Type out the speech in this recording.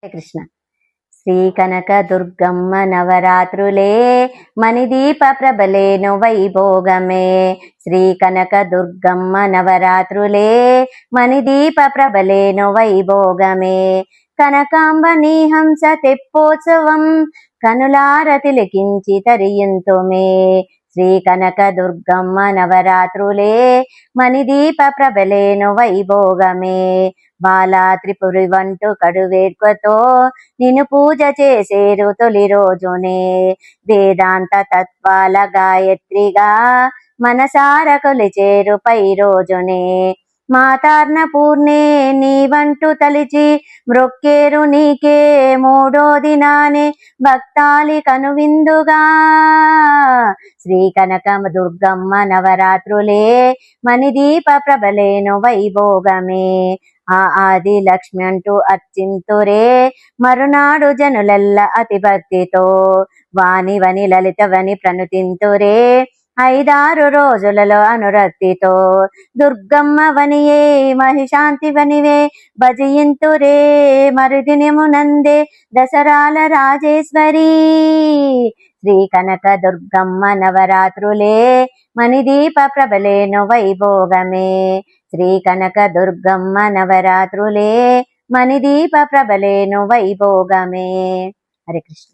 కృష్ణ. శ్రీ కనక దుర్గమ్మ నవరాత్రులే మణిదీప ప్రభలేను వైభోగమే. శ్రీ కనక దుర్గమ్మ నవరాత్రులే మణిదీప ప్రభలేను వైభోగమే. కనకాంబ నీ హంస తెప్పోత్సవం కనులార తిలకించి తరియంతుమే. శ్రీ కనక దుర్గమ్మ నవరాత్రులే మణిదీప ప్రభలేను వైభోగమే. బాలా త్రిపురి వంటు కడువేడ్కతో నిన్ను పూజ చేసేరు తొలి రోజునే. వేదాంత తత్వాల గాయత్రిగా మనసార కొలిచేరు పై రోజునే. మాతార్న పూర్ణే నీ వంటు తలిచి మ్రొక్కేరు నీకే మూడో దినానే భక్తాలి కనువిందుగా. శ్రీ కనక దుర్గమ్మ నవరాత్రులే మణిదీప ప్రభలేను వైభోగమే. ఆ ఆది లక్ష్మి అంటూ అర్చింతురే మరునాడు జనులల్ల అతి భక్తితో. వాణివని లలితవని ప్రణుతింతురే 5-6 రోజులలో అనురక్తితో. దుర్గమ్మ వనియే మహిశాంతి వనివే భజయింతురే మరుదినమునందే దసరాల రాజేశ్వరి. శ్రీ కనక దుర్గమ్మ నవరాత్రులే మణిదీప ప్రభలేను వైభోగమే. శ్రీ కనక దుర్గమ్మ నవరాత్రులే మణిదీప ప్రభలేను వైభోగమే. హరే కృష్ణ.